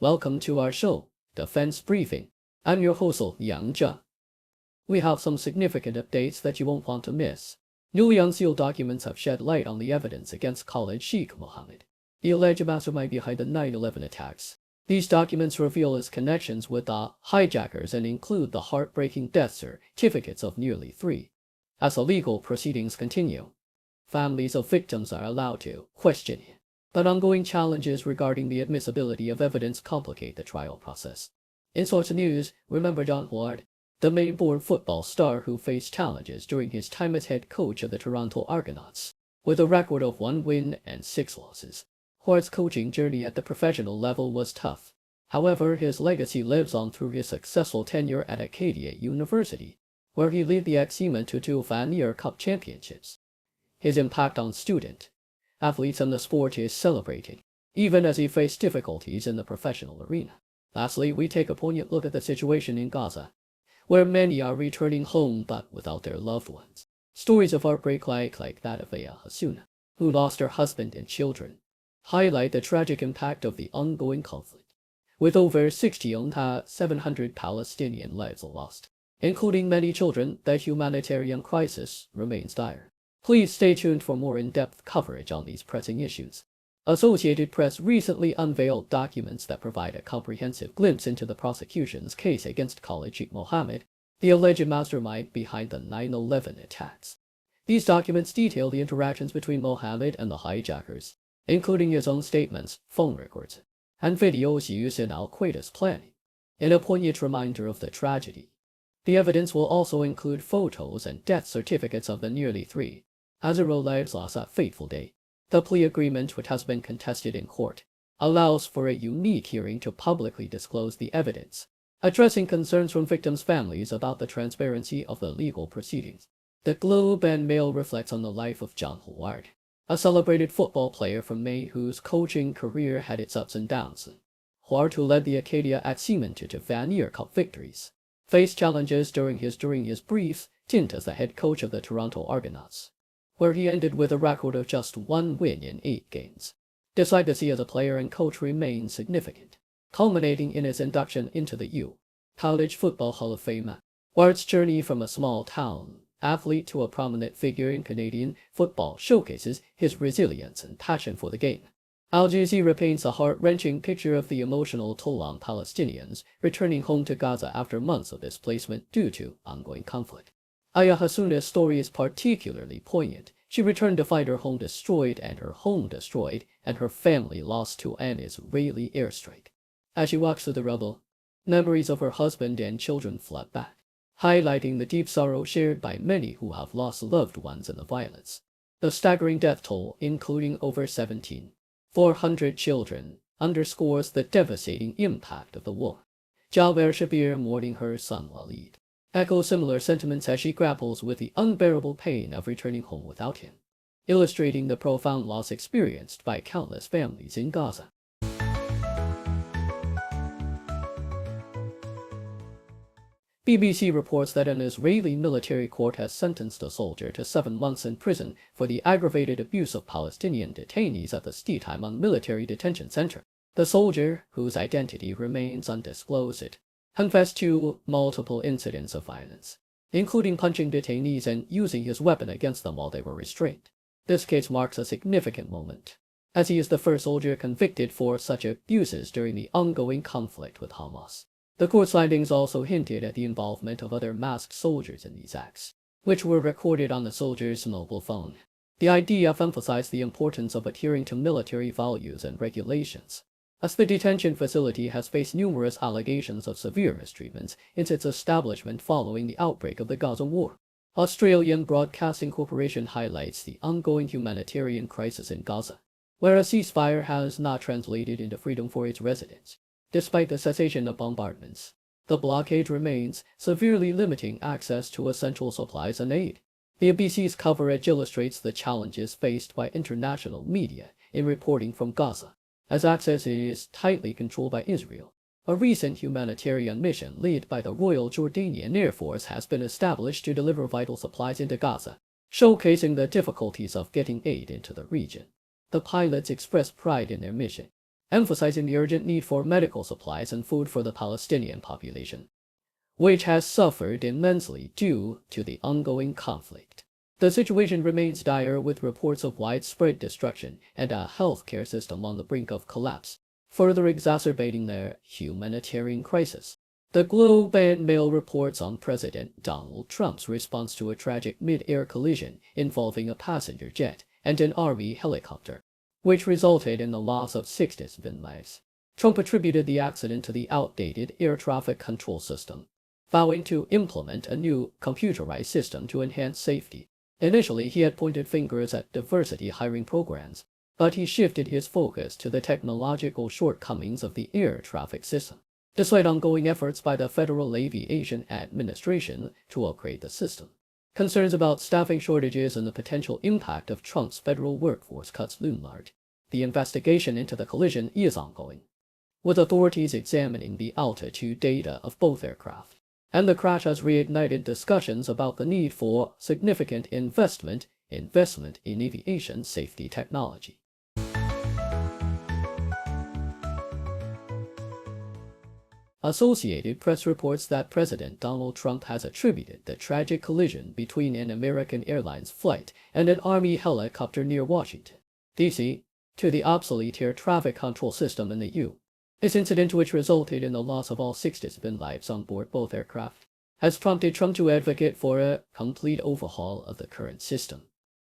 Welcome to our show, Defense Briefing. I'm your host, Liang Jun. We have some significant updates that you won't want to miss. Newly unsealed documents have shed light on the evidence against Khalid Sheikh Mohammed, the alleged mastermind behind the 9/11 attacks. These documents reveal his connections with the hijackers and include the heartbreaking death certificates of nearly 3. As the legal proceedings continue, families of victims are allowed to question it, but ongoing challenges regarding the admissibility of evidence complicate the trial process. In sports news, remember John Huard, the Maine-born football star who faced challenges during his time as head coach of the Toronto Argonauts. With a record of 1 win and 6 losses, Huard's coaching journey at the professional level was tough. However, his legacy lives on through his successful tenure at Acadia University, where he led the Axemen to 2 Vanier Cup championships. His impact on athletes and the sport is celebrated, even as he faced difficulties in the professional arena. Lastly, we take a poignant look at the situation in Gaza, where many are returning home but without their loved ones. Stories of heartbreak like that of Aya Hasuna, who lost her husband and children, highlight the tragic impact of the ongoing conflict, with over 700 Palestinian lives lost, including many children. The humanitarian crisis remains dire. Please stay tuned for more in-depth coverage on these pressing issues. Associated Press recently unveiled documents that provide a comprehensive glimpse into the prosecution's case against Khalid Sheikh Mohammed, the alleged mastermind behind the 9/11 attacks. These documents detail the interactions between Mohammed and the hijackers, including his own statements, phone records, and videos used in al-Qaeda's planning. In a poignant reminder of the tragedy, the evidence will also include photos and death certificates of the nearly 3,000 lives lost that fateful day. The plea agreement, which has been contested in court, allows for a unique hearing to publicly disclose the evidence, addressing concerns from victims' families about the transparency of the legal proceedings. The Globe and Mail reflects on the life of John Huard, a celebrated football player from Maine whose coaching career had its ups and downs. Huard, who led the Acadia Axemen to Vanier Cup victories, faced challenges during his brief stint as the head coach of the Toronto Argonauts, where he ended with a record of just 1 win in 8 games. His legacy as a player and coach remains significant, culminating in his induction into the College Football Hall of Fame. Huard's journey from a small-town athlete to a prominent figure in Canadian football showcases his resilience and passion for the game. Al Jazeera paints a heart-wrenching picture of the emotional toll on Palestinians returning home to Gaza after months of displacement due to ongoing conflict. Aya Hasuna's story is particularly poignant. She returned to find her home destroyed and her family lost to an Israeli airstrike. As she walks through the rubble, memories of her husband and children flood back, highlighting the deep sorrow shared by many who have lost loved ones in the violence. The staggering death toll, including over 1,400 children, underscores the devastating impact of the war. Jaber Shabir, mourning her son Walid, echoes similar sentiments as she grapples with the unbearable pain of returning home without him, illustrating the profound loss experienced by countless families in Gaza. BBC reports that an Israeli military court has sentenced a soldier to 7 months in prison for the aggravated abuse of Palestinian detainees at the Steedheim military detention center. The soldier, whose identity remains undisclosed, confessed to multiple incidents of violence, including punching detainees and using his weapon against them while they were restrained. This case marks a significant moment, as he is the first soldier convicted for such abuses during the ongoing conflict with Hamas. The court's findings also hinted at the involvement of other masked soldiers in these acts, which were recorded on the soldier's mobile phone. The IDF emphasized the importance of adhering to military values and regulations, as the detention facility has faced numerous allegations of severe mistreatments since its establishment following the outbreak of the Gaza War. Australian Broadcasting Corporation highlights the ongoing humanitarian crisis in Gaza, where a ceasefire has not translated into freedom for its residents. Despite the cessation of bombardments, the blockade remains, severely limiting access to essential supplies and aid. The BBC's coverage illustrates the challenges faced by international media in reporting from Gaza, as access is tightly controlled by Israel. A recent humanitarian mission led by the Royal Jordanian Air Force has been established to deliver vital supplies into Gaza, showcasing the difficulties of getting aid into the region. The pilots expressed pride in their mission, emphasizing the urgent need for medical supplies and food for the Palestinian population, which has suffered immensely due to the ongoing conflict. The situation remains dire, with reports of widespread destruction and a healthcare system on the brink of collapse, further exacerbating their humanitarian crisis. The Globe and Mail reports on President Donald Trump's response to a tragic mid-air collision involving a passenger jet and an Army helicopter, which resulted in the loss of 6 civilian lives. Trump attributed the accident to the outdated air traffic control system, vowing to implement a new computerized system to enhance safety. Initially, he had pointed fingers at diversity hiring programs, but he shifted his focus to the technological shortcomings of the air traffic system. Despite ongoing efforts by the Federal Aviation Administration to upgrade the system, concerns about staffing shortages and the potential impact of Trump's federal workforce cuts loom large. The investigation into the collision is ongoing, with authorities examining the altitude data of both aircraft, and the crash has reignited discussions about the need for significant investment in aviation safety technology. Associated Press reports that President Donald Trump has attributed the tragic collision between an American Airlines flight and an Army helicopter near Washington, D.C., to the obsolete air traffic control system in the U.S. This incident, which resulted in the loss of all 6 civilian lives on board both aircraft, has prompted Trump to advocate for a complete overhaul of the current system.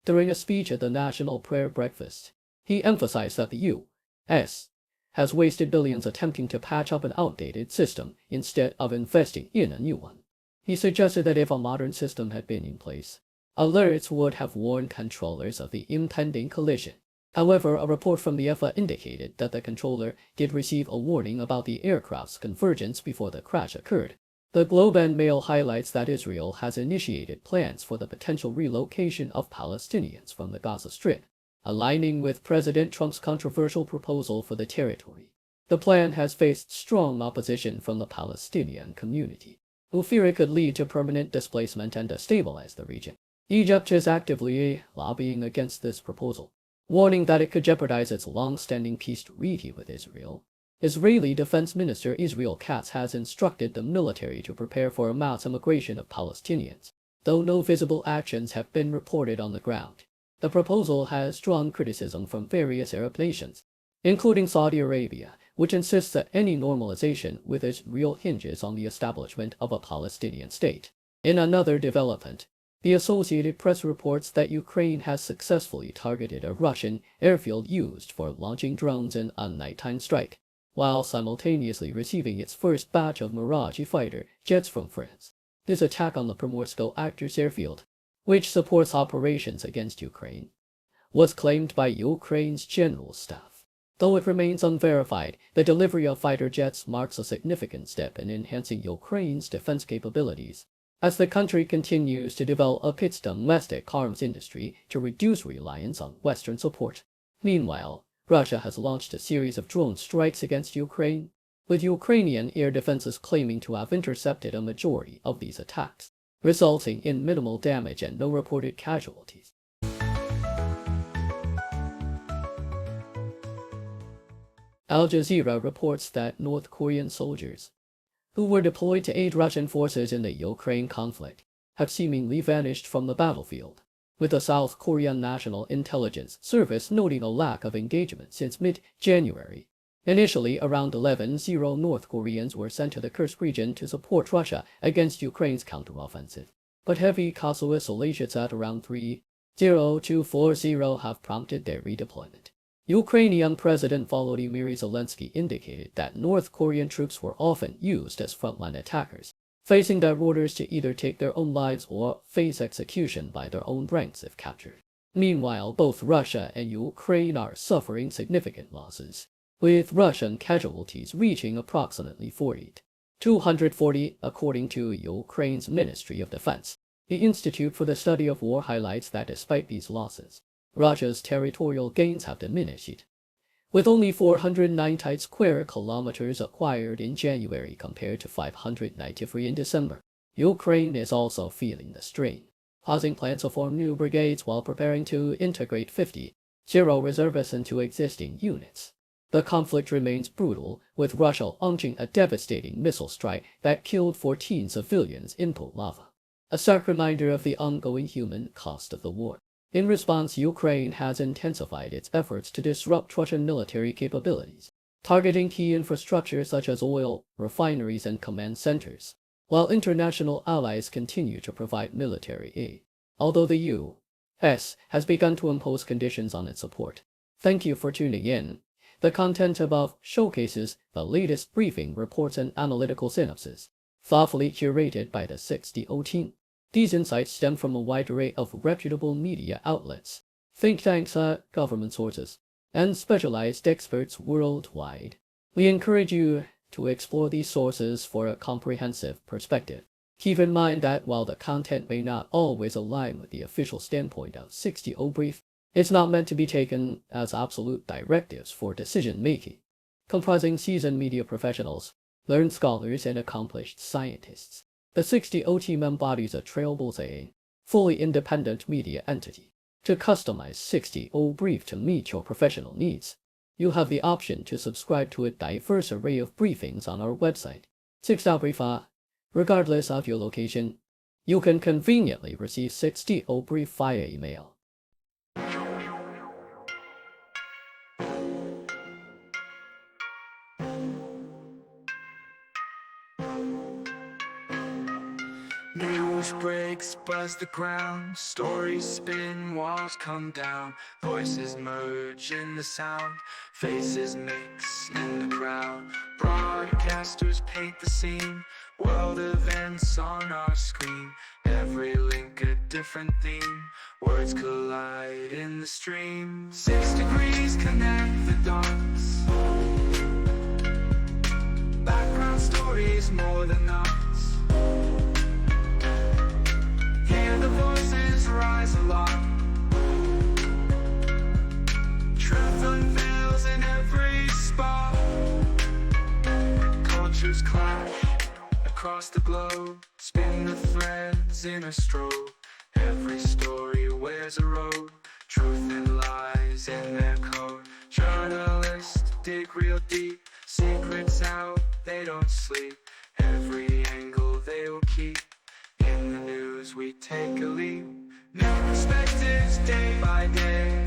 During a speech at the National Prayer Breakfast, he emphasized that the U.S. has wasted billions attempting to patch up an outdated system instead of investing in a new one. He suggested that if a modern system had been in place, alerts would have warned controllers of the impending collision. However, a report from the FAA indicated that the controller did receive a warning about the aircraft's convergence before the crash occurred. The Globe and Mail highlights that Israel has initiated plans for the potential relocation of Palestinians from the Gaza Strip, aligning with President Trump's controversial proposal for the territory. The plan has faced strong opposition from the Palestinian community, who fear it could lead to permanent displacement and destabilize the region. Egypt is actively lobbying against this proposal, warning that it could jeopardize its long-standing peace treaty with Israel. Israeli Defense Minister Israel Katz has instructed the military to prepare for a mass immigration of Palestinians, though no visible actions have been reported on the ground. The proposal has drawn criticism from various Arab nations, including Saudi Arabia, which insists that any normalization with Israel hinges on the establishment of a Palestinian state. In another development, the Associated Press reports that Ukraine has successfully targeted a Russian airfield used for launching drones in a nighttime strike, while simultaneously receiving its first batch of Mirage fighter jets from France. This attack on the Primorsko-Achtarsk airfield, which supports operations against Ukraine, was claimed by Ukraine's general staff. Though it remains unverified, the delivery of fighter jets marks a significant step in enhancing Ukraine's defense capabilities, as the country continues to develop its domestic arms industry to reduce reliance on Western support. Meanwhile, Russia has launched a series of drone strikes against Ukraine, with Ukrainian air defenses claiming to have intercepted a majority of these attacks, resulting in minimal damage and no reported casualties. Al Jazeera reports that North Korean soldiers, who were deployed to aid Russian forces in the Ukraine conflict, have seemingly vanished from the battlefield, with the South Korean National Intelligence Service noting a lack of engagement since mid-January. Initially, around 11,000 North Koreans were sent to the Kursk region to support Russia against Ukraine's counteroffensive, but heavy Kosovo-isolations at around 3,000 have prompted their redeployment. Ukrainian President Volodymyr Zelensky indicated that North Korean troops were often used as frontline attackers, facing their orders to either take their own lives or face execution by their own ranks if captured. Meanwhile, both Russia and Ukraine are suffering significant losses, with Russian casualties reaching approximately 240, according to Ukraine's Ministry of Defense. The Institute for the Study of War highlights that despite these losses, Russia's territorial gains have diminished, with only 490 square kilometers acquired in January compared to 593 in December. Ukraine is also feeling the strain, pausing plans to form new brigades while preparing to integrate 50 reservists into existing units. The conflict remains brutal, with Russia launching a devastating missile strike that killed 14 civilians in Poltava, a stark reminder of the ongoing human cost of the war. In response, Ukraine has intensified its efforts to disrupt Russian military capabilities, targeting key infrastructure such as oil, refineries, and command centers, while international allies continue to provide military aid, although the U.S. has begun to impose conditions on its support. Thank you for tuning in. The content above showcases the latest briefing reports and analytical synopsis, thoughtfully curated by the 6DO team. These insights stem from a wide array of reputable media outlets, think tanks, government sources, and specialized experts worldwide. We encourage you to explore these sources for a comprehensive perspective. Keep in mind that while the content may not always align with the official standpoint of 6DO Brief, it's not meant to be taken as absolute directives for decision-making. Comprising seasoned media professionals, learned scholars, and accomplished scientists, the 6DO team embodies a trailblazing, fully independent media entity. To customize 6DO Brief to meet your professional needs, you have the option to subscribe to a diverse array of briefings on our website, 6DO Brief. Regardless of your location, you can conveniently receive 6DO Brief via email. News breaks, buzz the ground, stories spin, walls come down, voices merge in the sound, faces mix in the crowd, broadcasters paint the scene, world events on our screen, every link a different theme, words collide in the stream, 6 degrees connect the dots, background stories more than us. Hear the voices rise aloft. Truth unveils in every spot. Cultures clash across the globe. Spin the threads in a strobe. Every story wears a robe. Truth and lies in their code. Journalists dig real deep. Secrets out, they don't sleep. Every angle they will keep. In the news we take a leap. New perspectives day by day.